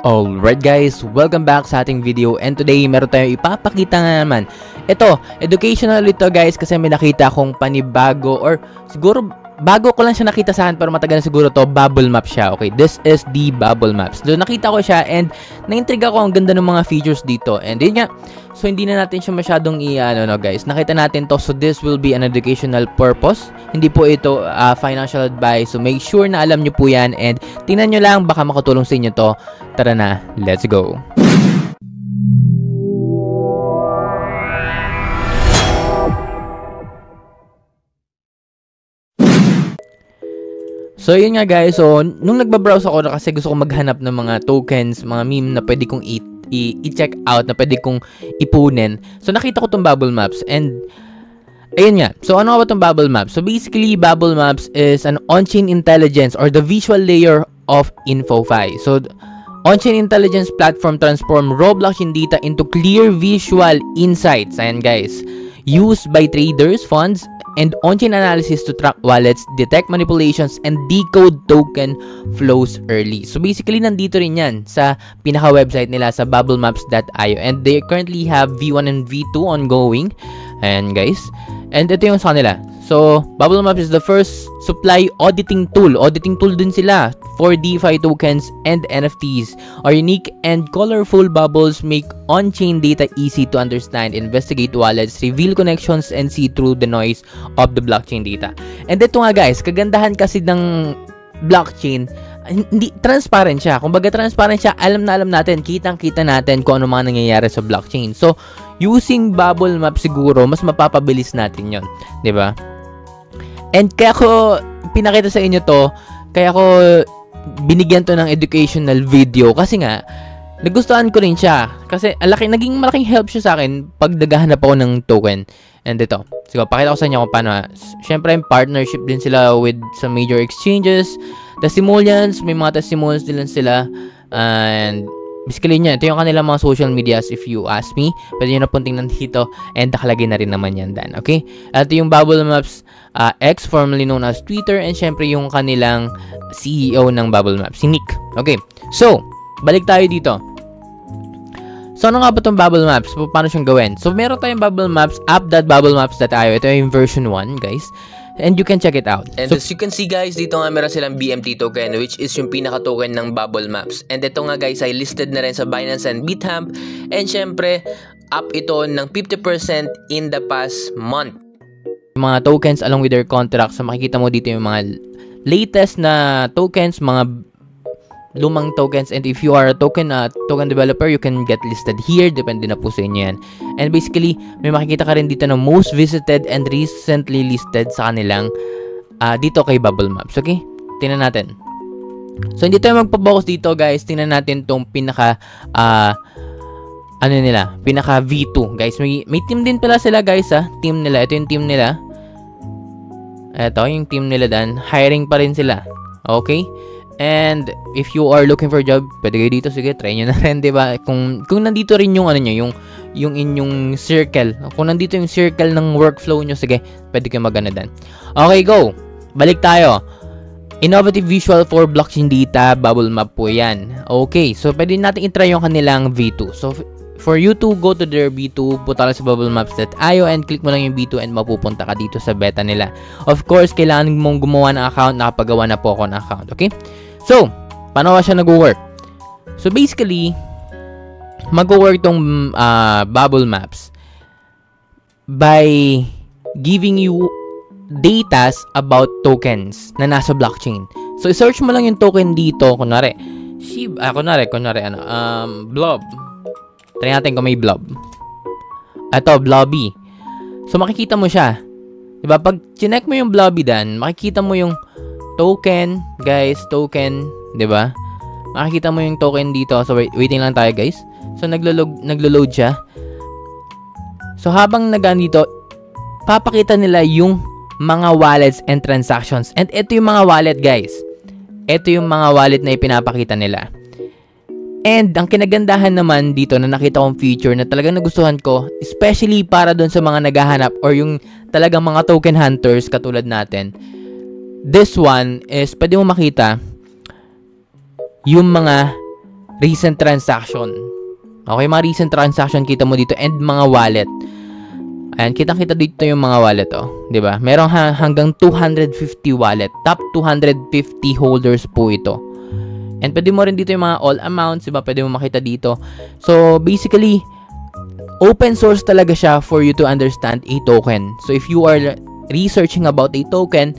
Alright guys, welcome back sa ating video, and today meron tayong ipapakita nga naman. Ito, educational ito guys, kasi may nakita akong panibago, or siguro bago ko lang siya nakita sa akin pero matagal na siguro to. Bubble map siya. Okay, this is the bubble maps. So nakita ko siya and na-intriga ko, ang ganda ng mga features dito. And yun nga, so hindi na natin siya masyadong guys. Nakita natin to, so this will be an educational purpose. Hindi po ito financial advice. So make sure na alam nyo po yan, and tingnan nyo lang, baka makatulong sa inyo to. Tara na, let's go. So yun nga guys, so nung nagbabrowse ako kasi gusto ko maghanap ng mga tokens, mga meme na pwede kong i-check out, na pwede kong ipunin. So nakita ko tong bubble maps, and ayun nga. So ano ba tong bubble maps? So basically, bubble maps is an on-chain intelligence or the visual layer of InfoFi. So on-chain intelligence platform transform raw blockchain data into clear visual insights. Ayan guys, used by traders, funds, and on-chain analysis to track wallets, detect manipulations, and decode token flows early. So basically, nandito rin yan sa pinaka-website nila sa bubblemaps.io, and they currently have V1 and V2 ongoing. Ayan guys, and ito yung sa kanila. So Bubble Maps is the first supply auditing tool. Auditing tool din sila for DeFi tokens and NFTs. Our unique and colorful bubbles make on-chain data easy to understand, investigate wallets, reveal connections, and see through the noise of the blockchain data. And ito nga guys, kagandahan kasi ng blockchain, hindi transparent siya. Kumbaga transparent siya, alam natin, kitang-kita natin kung ano mga nangyayari sa blockchain. So using Bubble Map siguro mas mapapabilis natin 'yon, 'di ba? And kaya ko pinakita sa inyo to, kaya ko binigyan to ng educational video kasi nga nagustuhan ko rin siya. Kasi naging malaking help siya sa akin pag naghahanap ako ng token. And ito, sige, pakita ko sa inyo kung paano. Siyempre, partnership din sila with some major exchanges, testimonials, may mga testimonials din sila. And basically niya, ito yung kanilang mga social medias if you ask me. Pwede nyo na punting nandito, and nakalagay na rin naman yan dan. Okay? At yung Bubble Maps X, formerly known as Twitter, and syempre yung kanilang CEO ng Bubble Maps, si Nick. Okay, so balik tayo dito. So ano nga ba itong Bubble Maps? Paano siyang gawin? So meron tayong Bubble Maps app.bubblemaps.io. Ito yung version 1 guys, and you can check it out. And so, as you can see guys, dito nga meron silang BMT token, which is yung pinaka-token ng Bubble Maps. And ito nga guys ay listed na rin sa Binance and Bithumb. And syempre, up ito ng 50% in the past month. Mga tokens along with their contracts. So makikita mo dito yung mga latest na tokens, mga lumang tokens, and if you are a token developer, you can get listed here. Depende na po sa inyo yan. And basically, may makikita ka rin dito ng most visited and recently listed sa kanilang dito kay Bubble Maps. Okay? Tingnan natin. So hindi tayo magpa-focus dito guys. Tingnan natin tong pinaka pinaka V2 guys. May team din pala sila guys team nila. Ito yung team nila. Ito yung team nila dan. Hiring pa rin sila. Okay? And if you are looking for a job, pwede kayo dito, sige, try nyo na rin, diba? Kung nandito rin yung yung inyong circle. Kung nandito yung circle ng workflow nyo, sige, pwede kayo magana dan. Okay, go. Balik tayo. Innovative visual for blockchain data, Bubble Map po yan. Okay, so pwede natin i-try yung kanilang V2. So for you to go to their B2, punta lang sa bubblemaps.io and click mo lang yung B2 and mapupunta ka dito sa beta nila. Of course, kailangan mong gumawa ng account. Nakapagawa na po ako ng account. Okay? So, paano ba siya nag-work? So basically, mag-work tong Bubble Maps by giving you datas about tokens na nasa blockchain. So, i-search mo lang yung token dito. Kunwari, Blob. Try natin kung may Blob. Ito, Blobby. So, makikita mo siya. Diba? Pag chinek mo yung Blobby dan, makikita mo yung token, guys. Token. Diba? Makikita mo yung token dito. So, waiting lang tayo, guys. So, naglo-load siya. So, habang dito, papakita nila yung mga wallets and transactions. And ito yung mga wallet, guys. Ito yung mga wallet na ipinapakita nila. And ang kinagandahan naman dito na nakita kong feature na talagang nagustuhan ko, especially para doon sa mga naghahanap or yung talagang mga token hunters katulad natin. This one is pwede mo makita yung mga recent transaction. Okay, mga recent transaction kita mo dito and mga wallet. Ayan, kitang-kita dito yung mga wallet, oh. 'Di ba? Merong hanggang 250 wallet. Top 250 holders po ito. And pwede mo rin dito yung mga all amounts, 'di ba? Pwede mo makita dito. So, basically, open source talaga siya for you to understand a token. So, if you are researching about a token,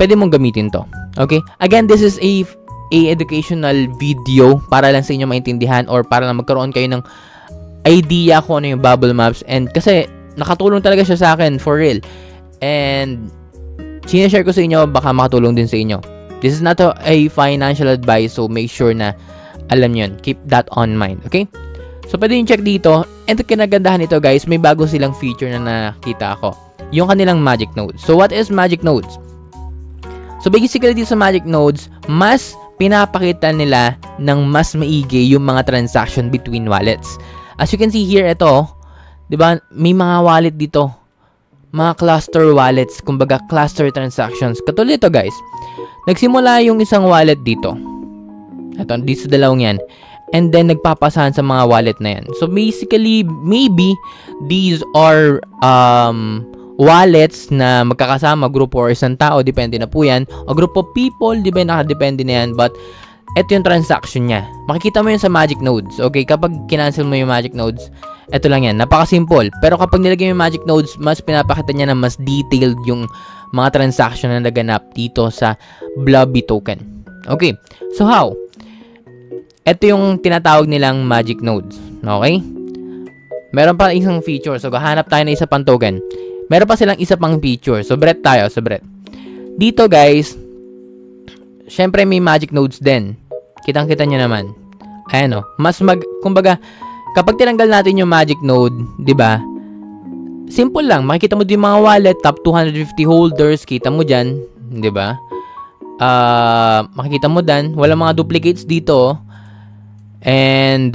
pwede mong gamitin 'to. Okay? Again, this is a educational video para lang sa inyo maintindihan or para lang magkaroon kayo ng idea kung ano yung Bubble Maps. And kasi nakatulong talaga siya sa akin, for real. And sinashare ko sa inyo, baka makatulong din sa inyo. This is not a financial advice, so make sure na alam nyo yun. Keep that on mind, okay? So, pwede yung check dito. And kinagandahan nito, guys, may bago silang feature na nakita ako. Yung kanilang Magic Nodes. So, what is Magic Nodes? So, basically dito sa Magic Nodes, mas pinapakita nila ng mas maigi yung mga transaction between wallets. As you can see here, ito, 'di ba? May mga wallet dito. Mga cluster wallets, kumbaga cluster transactions. Katulad ito, guys. Nagsimula yung isang wallet dito. Ito, dito sa dalawang 'yan. And then nagpapasahan sa mga wallet na 'yan. So basically, maybe these are wallets na magkakasama, grupo or isang tao, depende na po 'yan. O group of people, di ba, nakadepende na 'yan. But ito yung transaction niya. Makikita mo yun sa Magic Nodes. Okay, kapag kinancel mo yung Magic Nodes, ito lang yan. Napaka-simple. Pero kapag nilagay mo yung Magic Nodes, mas pinapakita niya na mas detailed yung mga transaction na naganap dito sa Blobby token. Okay, so how? Ito yung tinatawag nilang Magic Nodes. Okay? Meron pa isang feature. So, hahanap tayo ng isa pang token. Meron pa silang isa pang feature. So, Brett tayo. So, Brett. Dito, guys, syempre may Magic Nodes din. Kitang-kita nyo naman. Ayan o. Kumbaga, kapag tinanggal natin yung Magic Node, di ba? Simple lang. Makikita mo din mga wallet, top 250 holders. Kita mo dyan. Di ba? Makikita mo dyan. Walang mga duplicates dito. And,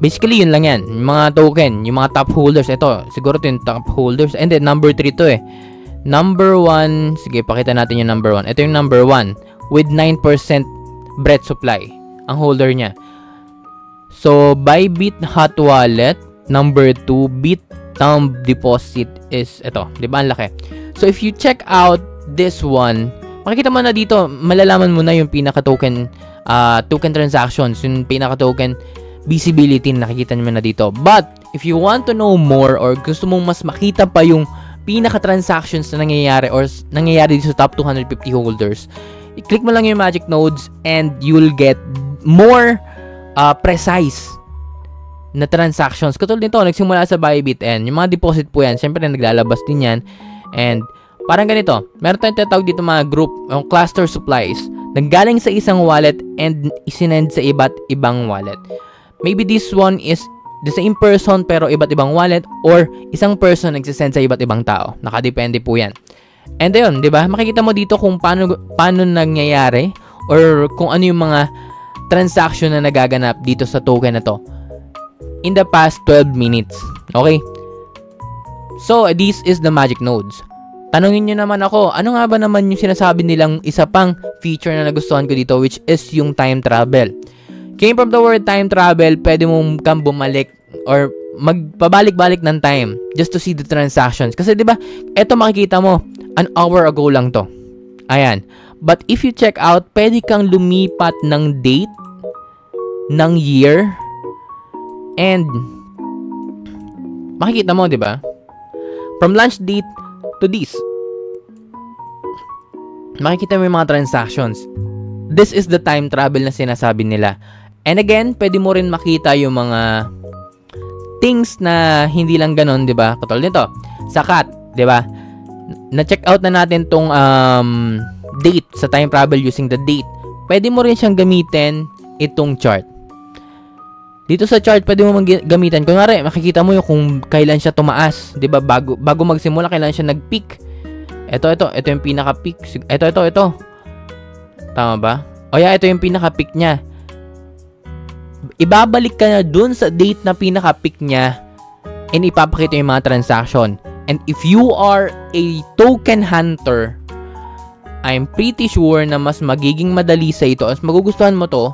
basically, yun lang yan. Yung mga token, yung mga top holders. Ito, siguro ito yung top holders. And then, number 3 to eh. Number 1, sige, pakita natin yung number 1. Ito yung number 1 with 9% breadth supply. Ang holder niya. So, Bybit Hot Wallet, number 2, Bithumb Deposit is ito. Di ba? Ang laki. So, if you check out this one, makikita mo na dito, malalaman mo na yung pinaka-token token transactions, yung pinaka-token visibility na nakikita nyo na dito. But, if you want to know more or gusto mong mas makita pa yung pinaka-transactions na nangyayari or nangyayari dito sa top 250 holders, i-click mo lang yung Magic Nodes and you'll get more precise na transactions. Katulad nito, nagsimula sa Bybit and yung mga deposit po yan, syempre naglalabas din yan. And parang ganito, meron tayong tinatawag dito mga group, cluster supplies, nanggaling sa isang wallet and isinend sa iba't ibang wallet. Maybe this one is the same person pero iba't ibang wallet or isang person nagsisend sa iba't ibang tao. Nakadepende po yan. And ayun, 'di ba? Makikita mo dito kung paano nangyayari or kung ano yung mga transaction na nagaganap dito sa token na to in the past 12 minutes. Okay? So, this is the Magic Nodes. Tanungin niyo naman ako, ano nga ba naman yung sinasabi nilang isa pang feature na nagustuhan ko dito, which is yung time travel. Came from the word time travel, pwede mong kang bumalik or magpabalik-balik ng time just to see the transactions. Kasi 'di ba, eto makikita mo, an hour ago lang to. Ayan. But if you check out, pwede kang lumipat ng date, ng year, and makikita mo, 'di ba? From launch date to this. Makikita mo yung mga transactions. This is the time travel na sinasabi nila. And again, pwede mo rin makita yung mga things na hindi lang ganun, 'di ba? Katulad nito, sakat, 'di ba? Na-check out na natin tong date sa time travel using the date. Pwede mo rin siyang gamitin itong chart. Dito sa chart, pwede mo gamitin. Kunwari, makikita mo yung kung kailan siya tumaas, 'di ba? Bago magsimula, kailan siya nag-peak. Ito yung pinaka-peak. Ito. Tama ba? O yeah, ito yung pinaka-peak niya. Ibabalik ka na dun sa date na pinaka-peak niya and ipapakita yung mga transaction. And if you are a token hunter, I'm pretty sure na mas magiging madali sa ito at magugustuhan mo to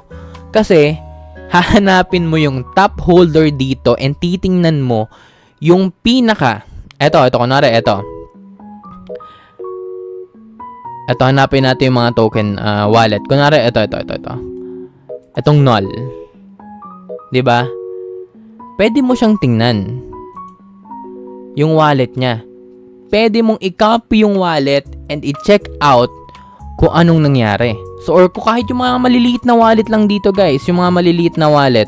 kasi hahanapin mo yung top holder dito and titingnan mo yung pinaka. Ito, kunwari, ito, hanapin natin yung mga token wallet. Kunwari, ito. Itong null. Diba? Pwede mo siyang tingnan. Yung wallet niya. Pwede mong i-copy yung wallet and i-check out kung anong nangyari. So, or kung kahit yung mga maliliit na wallet lang dito, guys, yung mga maliliit na wallet,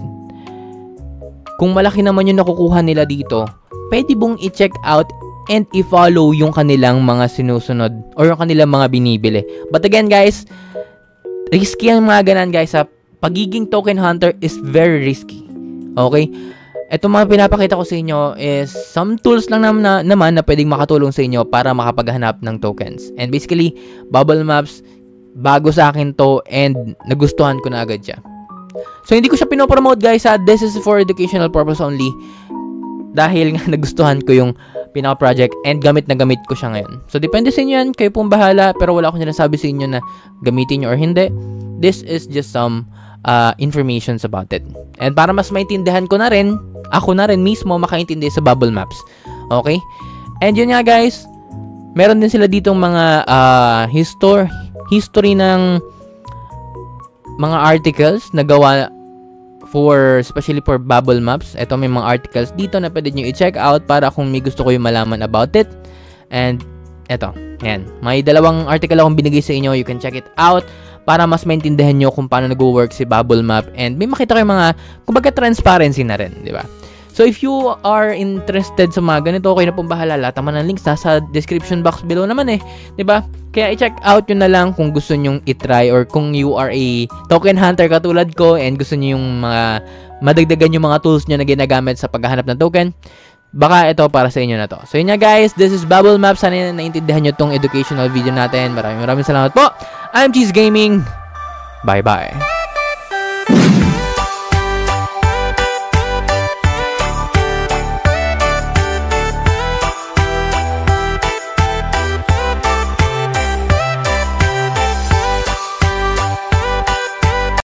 kung malaki naman yung nakukuha nila dito, pwede mong i-check out and i-follow yung kanilang mga sinusunod or yung kanilang mga binibili. But again, guys, risky ang mga ganan, guys. Pagiging token hunter is very risky. Okay? Ito mga pinapakita ko sa inyo is some tools lang naman na pwedeng makatulong sa inyo para makapaghanap ng tokens. And basically, Bubble Maps, bago sa akin to and nagustuhan ko na agad siya. So, hindi ko siya pinopromote, guys. This is for educational purpose only. Dahil nga nagustuhan ko yung pinaka-project and gamit na gamit ko siya ngayon. So, depende sa inyo yan. Kayo pong bahala. Pero wala akong sinasabi sa inyo na gamitin nyo or hindi. This is just some informations about it. And para mas maintindihan ko na rin, ako na rin mismo makaintindi sa Bubble Maps. Okay? And yun nga, guys. Meron din sila ditong mga history ng mga articles na gawa especially for Bubble Maps. Ito, may mga articles dito na pwede nyo i-check out para kung may gusto ko yung malaman about it. And eto, yan. May dalawang article akong binigay sa inyo. You can check it out para mas maintindihan nyo kung paano nag-work si Bubble Map. And may makita kayo mga, kumbaga, transparency na rin, di ba? So, if you are interested sa mga ganito, okay na pong bahala. Lahat naman ng links nasa description box below naman eh. Diba? Kaya i-check out yun na lang kung gusto nyong i-try or kung you are a token hunter katulad ko and gusto nyo yung mga madagdagan yung mga tools nyo na ginagamit sa paghahanap ng token. Baka ito para sa inyo na to. So, yun nga, guys. This is Bubble Map. Sana naintindihan nyo tong educational video natin. Maraming salamat po. I'm Cheese Gaming. Bye-bye.